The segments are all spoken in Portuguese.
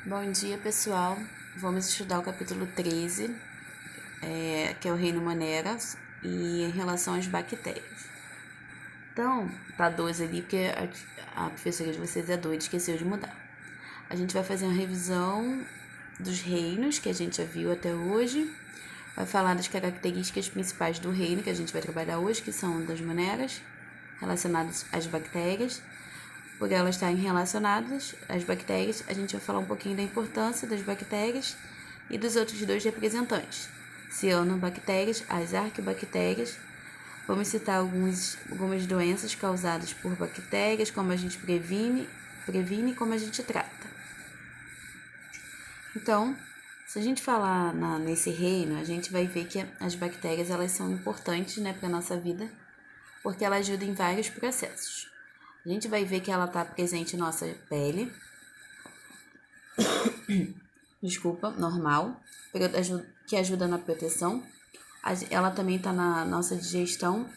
Bom dia, pessoal. Vamos estudar o capítulo 13, que é o reino Monera, e em relação às bactérias. Então, tá 12 ali, porque a professora de vocês é doida, esqueceu de mudar. A gente vai fazer uma revisão dos reinos que a gente já viu até hoje. Vai falar das características principais do reino que a gente vai trabalhar hoje, que são das moneras, relacionadas às bactérias. Por elas estarem relacionadas às bactérias, a gente vai falar um pouquinho da importância das bactérias e dos outros dois representantes, cianobactérias, as arqueobactérias. Vamos citar algumas doenças causadas por bactérias, como a gente previne e como a gente trata. Então, se a gente falar nesse reino, a gente vai ver que as bactérias elas são importantes, né, para a nossa vida, porque elas ajudam em vários processos. A gente vai ver que ela está presente em nossa pele, normal, que ajuda na proteção. Ela também está na nossa digestão,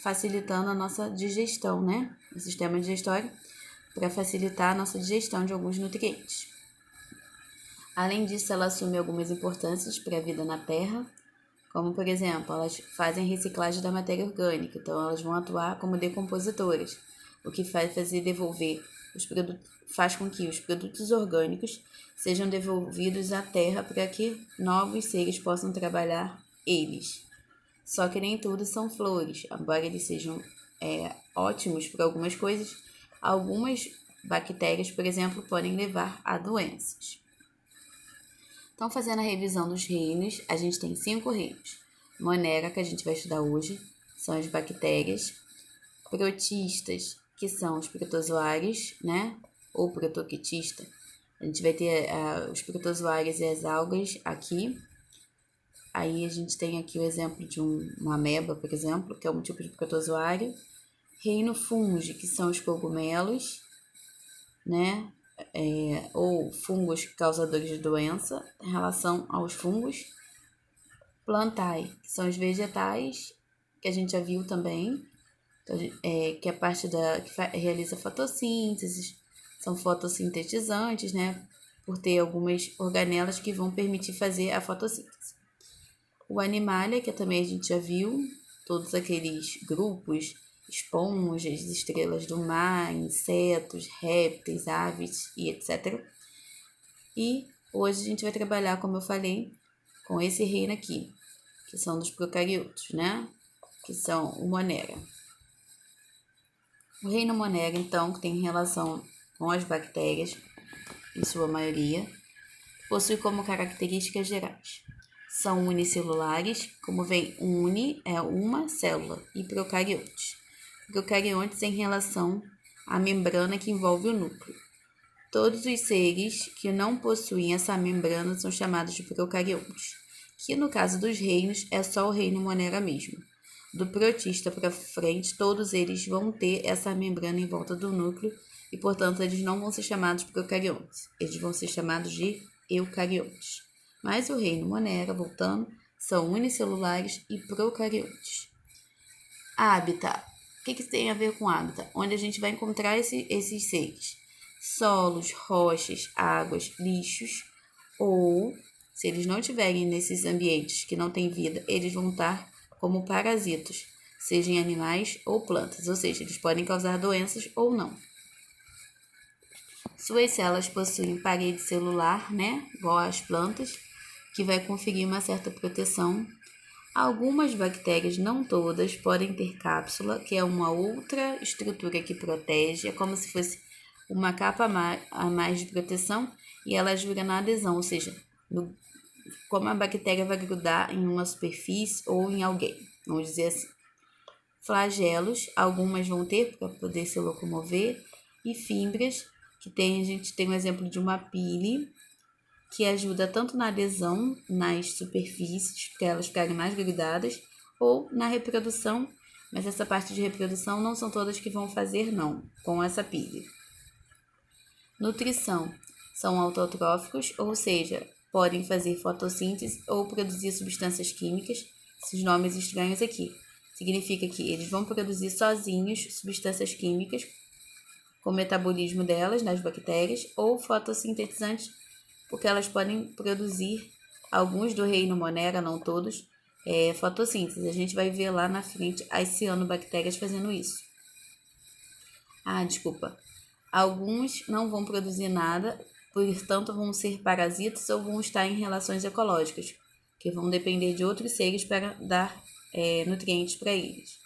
facilitando a nossa digestão, né? O sistema digestório, para facilitar a nossa digestão de alguns nutrientes. Além disso, ela assume algumas importâncias para a vida na Terra, como, por exemplo, elas fazem reciclagem da matéria orgânica, então elas vão atuar como decompositoras, o que faz com que os produtos orgânicos sejam devolvidos à Terra para que novos seres possam trabalhar eles. Só que nem tudo são flores, embora eles sejam ótimos para algumas coisas, algumas bactérias, por exemplo, podem levar a doenças. Então, fazendo a revisão dos reinos, a gente tem 5 reinos. Monera, que a gente vai estudar hoje, são as bactérias. Protistas, que são os protozoários, né? Ou protoquitista. A gente vai ter os protozoários e as algas aqui. Aí a gente tem aqui o exemplo de uma ameba, por exemplo, que é um tipo de protozoário. Reino fungi, que são os cogumelos, né? Ou fungos causadores de doença em relação aos fungos. Plantae, que são os vegetais, que a gente já viu também, que é a parte que realiza fotossíntese, são fotossintetizantes, né? Por ter algumas organelas que vão permitir fazer a fotossíntese. O animalia, que também a gente já viu, todos aqueles grupos, esponjas, estrelas do mar, insetos, répteis, aves e etc. E hoje a gente vai trabalhar, como eu falei, com esse reino aqui, que são dos procariotos, né? Que são o Monera. O reino Monera, então, que tem relação com as bactérias, em sua maioria, possui como características gerais. São unicelulares, como vem uni é uma célula, e procariotes. Procariotes em relação à membrana que envolve o núcleo. Todos os seres que não possuem essa membrana são chamados de procariontes, que no caso dos reinos é só o reino Monera mesmo. Do protista para frente, todos eles vão ter essa membrana em volta do núcleo e, portanto, eles não vão ser chamados de procariontes, eles vão ser chamados de eucariontes. Mas o reino Monera, voltando, são unicelulares e procariontes. Hábitat. O que tem a ver com hábitat? Onde a gente vai encontrar esses seres. Solos, rochas, águas, lixos, ou, se eles não estiverem nesses ambientes que não têm vida, eles vão estar como parasitos, seja em animais ou plantas, ou seja, eles podem causar doenças ou não. Suas células possuem parede celular, né, igual às plantas, que vai conferir uma certa proteção. Algumas bactérias, não todas, podem ter cápsula, que é uma outra estrutura que protege, é como se fosse uma capa a mais de proteção e ela ajuda na adesão, ou seja, como a bactéria vai grudar em uma superfície ou em alguém, vamos dizer assim. Flagelos, algumas vão ter para poder se locomover, e fibras, a gente tem um exemplo de uma pile, que ajuda tanto na adesão nas superfícies, para elas ficarem mais grudadas, ou na reprodução, mas essa parte de reprodução não são todas que vão fazer não, com essa pile. Nutrição. São autotróficos, ou seja, podem fazer fotossíntese ou produzir substâncias químicas, esses nomes estranhos aqui. Significa que eles vão produzir sozinhos substâncias químicas, com o metabolismo delas nas bactérias, ou fotossintetizantes, porque elas podem produzir, alguns do reino Monera, não todos, fotossíntese. A gente vai ver lá na frente as cianobactérias fazendo isso. Desculpa. Alguns não vão produzir nada, portanto vão ser parasitas ou vão estar em relações ecológicas, que vão depender de outros seres para dar nutrientes para eles.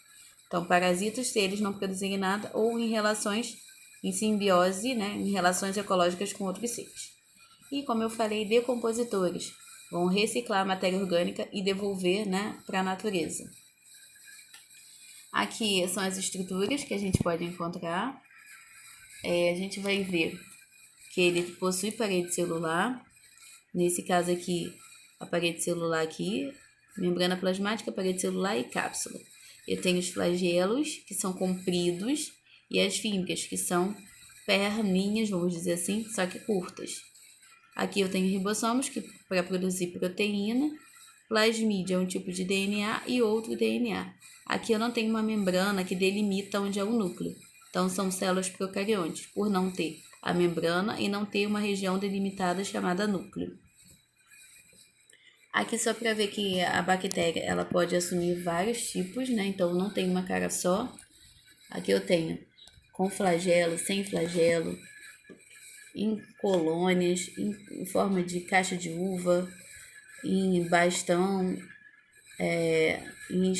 Então, parasitas, se eles não produzirem nada, ou em relações, em simbiose, né, em relações ecológicas com outros seres. E, como eu falei, decompositores vão reciclar a matéria orgânica e devolver, né, para a natureza. Aqui são as estruturas que a gente pode encontrar. A gente vai ver que ele possui parede celular. Nesse caso aqui, a parede celular aqui, membrana plasmática, parede celular e cápsula. Eu tenho os flagelos, que são compridos, e as fímbrias, que são perninhas, vamos dizer assim, só que curtas. Aqui eu tenho ribossomos, que para produzir proteína, plasmídia é um tipo de DNA e outro DNA. Aqui eu não tenho uma membrana que delimita onde é o núcleo. Então, são células procariontes, por não ter a membrana e não ter uma região delimitada chamada núcleo. Aqui só para ver que a bactéria ela pode assumir vários tipos, né? Então, não tem uma cara só. Aqui eu tenho com flagelo, sem flagelo, em colônias, em forma de caixa de uva, em bastão, em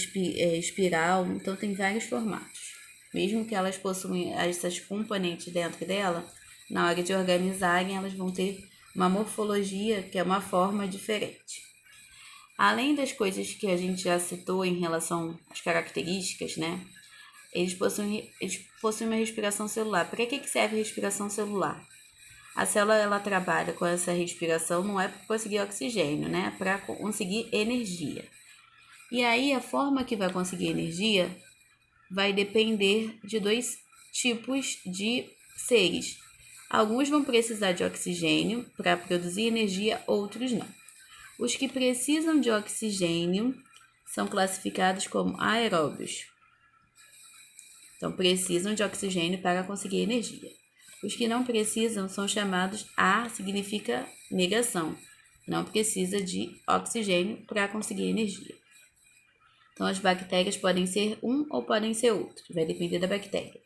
espiral. Então, tem vários formatos. Mesmo que elas possuem essas componentes dentro dela, na hora de organizarem, elas vão ter uma morfologia que é uma forma diferente. Além das coisas que a gente já citou em relação às características, né? Eles possuem uma respiração celular. Para que serve a respiração celular? A célula ela trabalha com essa respiração, não é para conseguir oxigênio, né? É para conseguir energia. E aí, a forma que vai conseguir energia vai depender de dois tipos de seres. Alguns vão precisar de oxigênio para produzir energia, outros não. Os que precisam de oxigênio são classificados como aeróbios. Então, precisam de oxigênio para conseguir energia. Os que não precisam são chamados A, significa negação. Não precisa de oxigênio para conseguir energia. Então, as bactérias podem ser um ou podem ser outro, vai depender da bactéria.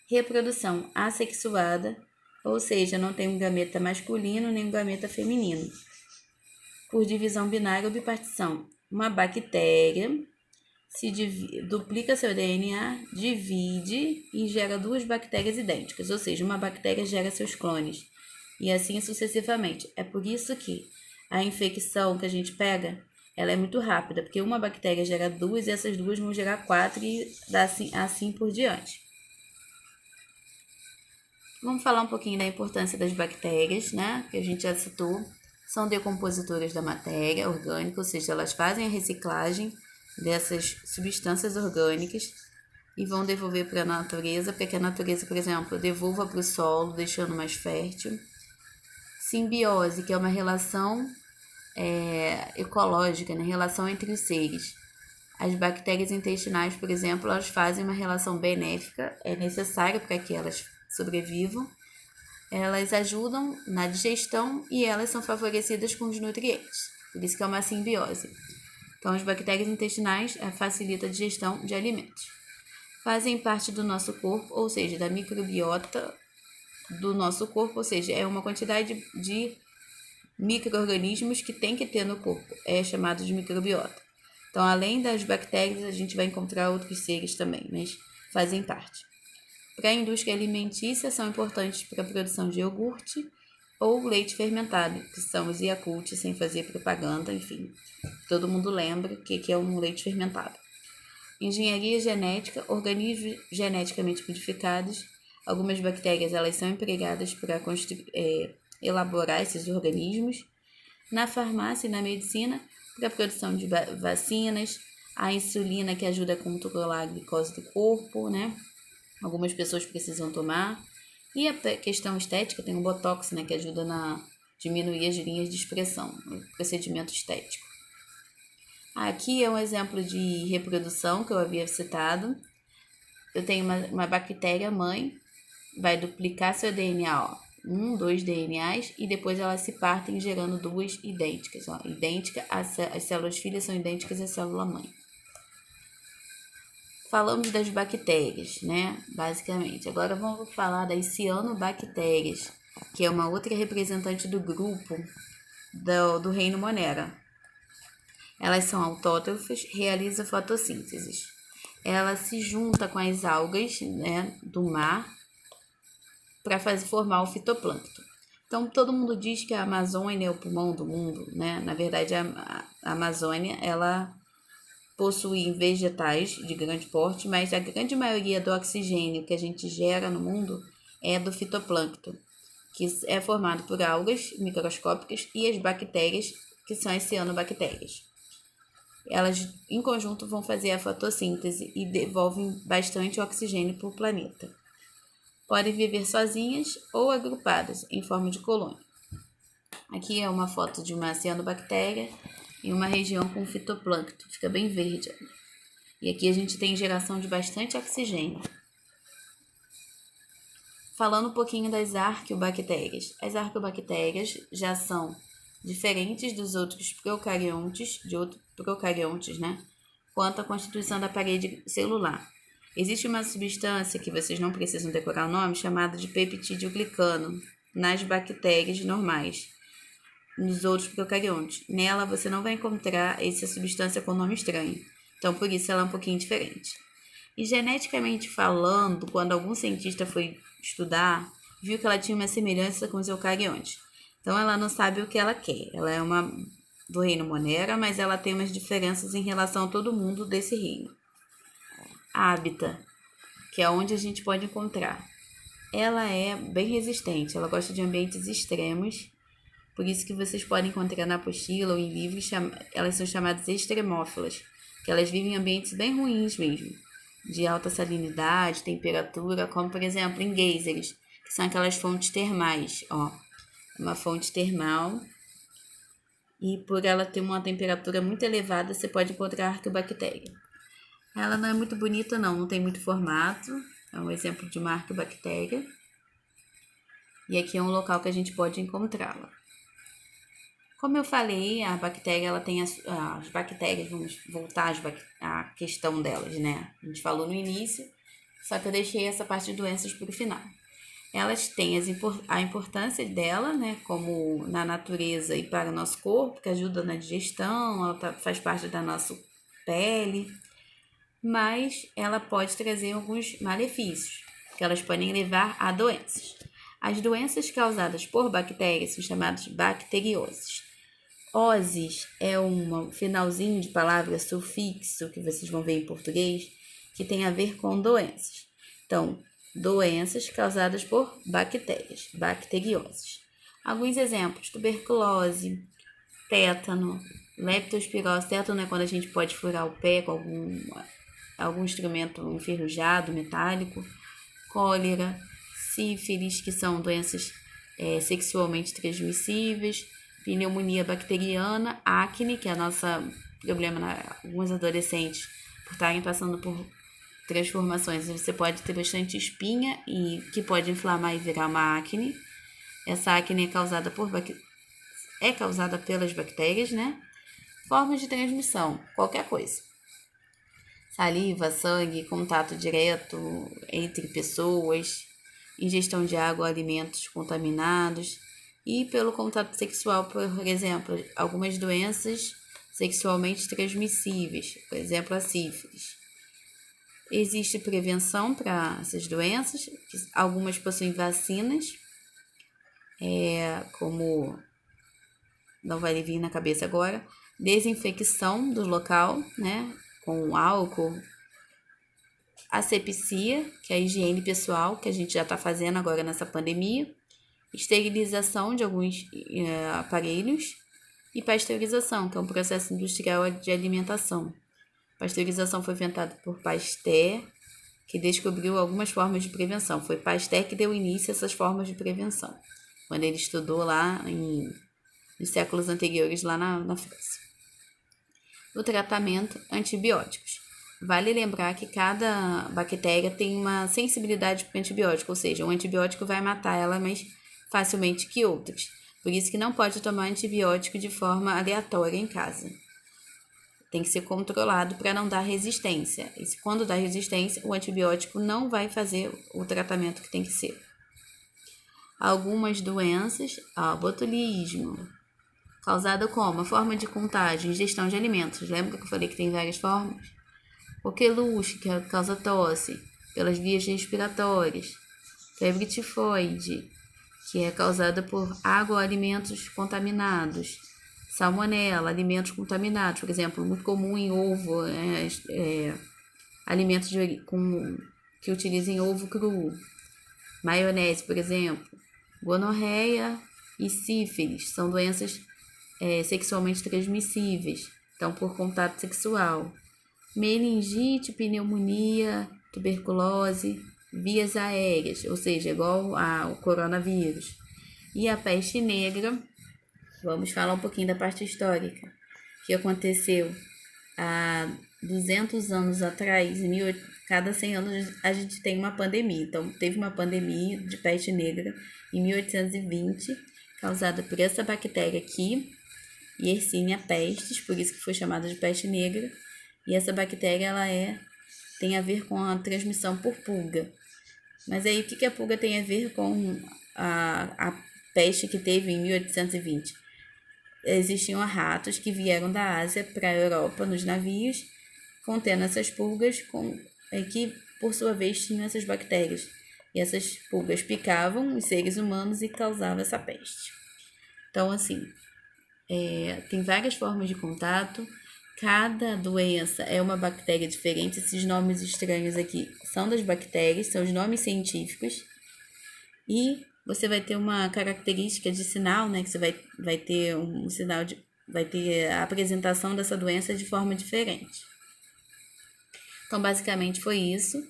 Reprodução assexuada, ou seja, não tem um gameta masculino nem um gameta feminino. Por divisão binária ou bipartição, uma bactéria duplica seu DNA, divide e gera duas bactérias idênticas, ou seja, uma bactéria gera seus clones, e assim sucessivamente. É por isso que a infecção que a gente pega, ela é muito rápida, porque uma bactéria gera duas e essas duas vão gerar 4 e assim por diante. Vamos falar um pouquinho da importância das bactérias, né? Que a gente já citou. São decompositoras da matéria orgânica, ou seja, elas fazem a reciclagem dessas substâncias orgânicas e vão devolver para a natureza, para que a natureza, por exemplo, devolva para o solo, deixando mais fértil. Simbiose, que é uma relação ecológica, né? Relação entre os seres. As bactérias intestinais, por exemplo, elas fazem uma relação benéfica, é necessário para que elas sobrevivam. Elas ajudam na digestão e elas são favorecidas com os nutrientes. Por isso que é uma simbiose. Então, as bactérias intestinais facilitam a digestão de alimentos. Fazem parte do nosso corpo, ou seja, da microbiota do nosso corpo, ou seja, é uma quantidade de micro-organismos que tem que ter no corpo, é chamado de microbiota. Então, além das bactérias, a gente vai encontrar outros seres também, mas fazem parte. Para a indústria alimentícia, são importantes para a produção de iogurte ou leite fermentado, que são os Yakult, sem fazer propaganda, enfim. Todo mundo lembra o que é um leite fermentado. Engenharia genética, organismos geneticamente modificados. Algumas bactérias elas são empregadas para elaborar esses organismos. Na farmácia e na medicina, para a produção de vacinas. A insulina, que ajuda a controlar a glicose do corpo, né? Algumas pessoas precisam tomar. E a questão estética, tem o Botox, né, que ajuda a diminuir as linhas de expressão, o procedimento estético. Aqui é um exemplo de reprodução que eu havia citado. Eu tenho uma bactéria mãe, vai duplicar seu DNA, ó. dois DNAs, e depois elas se partem gerando duas idênticas. Ó. As células filhas são idênticas à célula mãe. Falamos das bactérias, né? Basicamente. Agora vamos falar das cianobactérias, que é uma outra representante do grupo do reino Monera. Elas são autótrofas, realizam fotossíntese. Ela se junta com as algas, né, do mar para formar o fitoplâncton. Então, todo mundo diz que a Amazônia é o pulmão do mundo, né? Na verdade, a Amazônia, ela possui vegetais de grande porte, mas a grande maioria do oxigênio que a gente gera no mundo é do fitoplâncton, que é formado por algas microscópicas e as bactérias, que são as cianobactérias. Elas, em conjunto, vão fazer a fotossíntese e devolvem bastante oxigênio para o planeta. Podem viver sozinhas ou agrupadas em forma de colônia. Aqui é uma foto de uma cianobactéria em uma região com fitoplâncton, fica bem verde. E aqui a gente tem geração de bastante oxigênio. Falando um pouquinho das arqueobactérias. As arqueobactérias já são diferentes dos outros procariontes, né? Quanto à constituição da parede celular. Existe uma substância que vocês não precisam decorar o nome, chamada de peptidoglicano, nas bactérias normais, nos outros procariontes. Nela você não vai encontrar essa substância com nome estranho. Então, por isso ela é um pouquinho diferente. E geneticamente falando, quando algum cientista foi estudar, viu que ela tinha uma semelhança com os eucariontes. Então, ela não sabe o que ela quer. Ela é uma do reino Monera, mas ela tem umas diferenças em relação a todo mundo desse reino. Hábitat, que é onde a gente pode encontrar. Ela é bem resistente, ela gosta de ambientes extremos, por isso que vocês podem encontrar na apostila ou em livros, elas são chamadas extremófilas, que elas vivem em ambientes bem ruins mesmo, de alta salinidade, temperatura, como por exemplo em geysers, que são aquelas fontes termais, ó, uma fonte termal, e por ela ter uma temperatura muito elevada, você pode encontrar arqueobactéria. Ela não é muito bonita não tem muito formato, é um exemplo de uma arqueobactéria, e aqui é um local que a gente pode encontrá-la. Como eu falei, a bactéria, ela tem as bactérias, vamos voltar à questão delas, né? A gente falou no início, só que eu deixei essa parte de doenças para o final. Elas têm a importância dela, né? Como na natureza e para o nosso corpo, que ajuda na digestão, ela faz parte da nossa pele, mas ela pode trazer alguns malefícios, que elas podem levar a doenças. As doenças causadas por bactérias são chamadas bacterioses. Oses é um finalzinho de palavra, sufixo, que vocês vão ver em português, que tem a ver com doenças. Então, doenças causadas por bactérias, bacterioses. Alguns exemplos: tuberculose, tétano, leptospirose. Tétano é quando a gente pode furar o pé com algum instrumento enferrujado, metálico. Cólera, sífilis, que são doenças sexualmente transmissíveis. Pneumonia bacteriana, acne, que é o nosso problema alguns adolescentes por estarem passando por transformações. Você pode ter bastante espinha e que pode inflamar e virar uma acne. Essa acne é causada pelas bactérias, né? Formas de transmissão, qualquer coisa. Saliva, sangue, contato direto entre pessoas, ingestão de água ou alimentos contaminados, e pelo contato sexual, por exemplo, algumas doenças sexualmente transmissíveis, por exemplo, a sífilis. Existe prevenção para essas doenças, algumas possuem vacinas, como não vai vir na cabeça agora, desinfecção do local, né, com álcool, asepsia, que é a higiene pessoal, que a gente já está fazendo agora nessa pandemia, esterilização de alguns aparelhos e pasteurização, que é um processo industrial de alimentação. Pasteurização foi inventada por Pasteur, que descobriu algumas formas de prevenção. Foi Pasteur que deu início a essas formas de prevenção, quando ele estudou lá nos séculos anteriores, lá na França. O tratamento, antibióticos. Vale lembrar que cada bactéria tem uma sensibilidade para o antibiótico, ou seja, o antibiótico vai matar ela, mas facilmente que outras. Por isso que não pode tomar antibiótico de forma aleatória em casa. Tem que ser controlado para não dar resistência. E quando dá resistência, o antibiótico não vai fazer o tratamento que tem que ser. Algumas doenças, botulismo, causada como? A forma de contágio, ingestão de alimentos. Lembra que eu falei que tem várias formas? Coqueluche, que causa tosse, pelas vias respiratórias. Febre tifoide, que é causada por água ou alimentos contaminados. Salmonela, alimentos contaminados, por exemplo, muito comum em ovo, alimentos que utilizem ovo cru. Maionese, por exemplo. Gonorreia e sífilis são doenças sexualmente transmissíveis, então por contato sexual. Meningite, pneumonia, tuberculose, vias aéreas, ou seja, igual ao coronavírus. E a peste negra, vamos falar um pouquinho da parte histórica, que aconteceu há 200 anos atrás, cada 100 anos a gente tem uma pandemia. Então, teve uma pandemia de peste negra em 1820, causada por essa bactéria aqui, Yersinia pestis, por isso que foi chamada de peste negra. E essa bactéria tem a ver com a transmissão por pulga. Mas aí, o que a pulga tem a ver com a peste que teve em 1820? Existiam ratos que vieram da Ásia para a Europa nos navios, contendo essas pulgas, que por sua vez tinham essas bactérias. E essas pulgas picavam os seres humanos e causavam essa peste. Então, assim, tem várias formas de contato. Cada doença é uma bactéria diferente. Esses nomes estranhos aqui são das bactérias, são os nomes científicos. E você vai ter uma característica de sinal, né? Que você vai ter um sinal vai ter a apresentação dessa doença de forma diferente. Então, basicamente foi isso.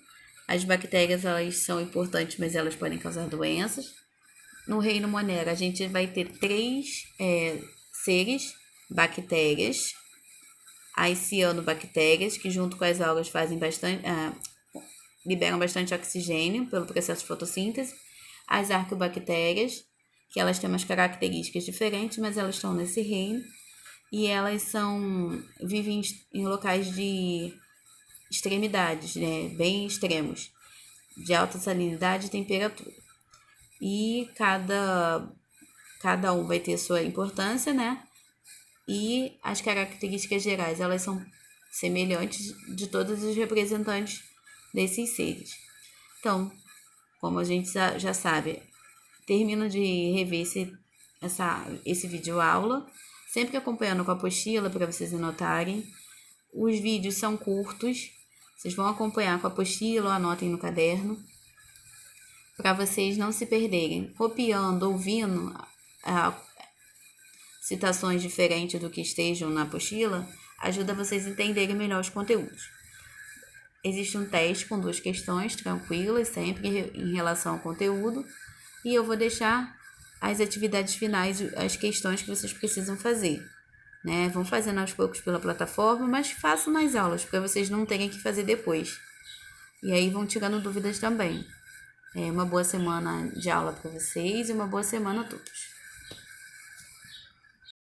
As bactérias, elas são importantes, mas elas podem causar doenças. No reino Monera, a gente vai ter 3 seres, bactérias. As cianobactérias, que junto com as algas liberam bastante oxigênio pelo processo de fotossíntese. As arqueobactérias, que elas têm umas características diferentes, mas elas estão nesse reino. E elas vivem em locais de extremidades, né, bem extremos, de alta salinidade e temperatura. E cada um vai ter sua importância, né? E as características gerais, elas são semelhantes de todos os representantes desses seres. Então, como a gente já sabe, termino de rever esse vídeo aula, sempre acompanhando com a apostila para vocês anotarem. Os vídeos são curtos, vocês vão acompanhar com a apostila ou anotem no caderno, para vocês não se perderem. Copiando, ouvindo citações diferentes do que estejam na apostila, ajuda vocês a entenderem melhor os conteúdos. Existe um teste com 2 questões tranquilas, sempre em relação ao conteúdo, e eu vou deixar as atividades finais, as questões que vocês precisam fazer, né? Vão fazendo aos poucos pela plataforma, mas façam nas aulas, para vocês não terem que fazer depois. E aí vão tirando dúvidas também. Uma boa semana de aula para vocês e uma boa semana a todos.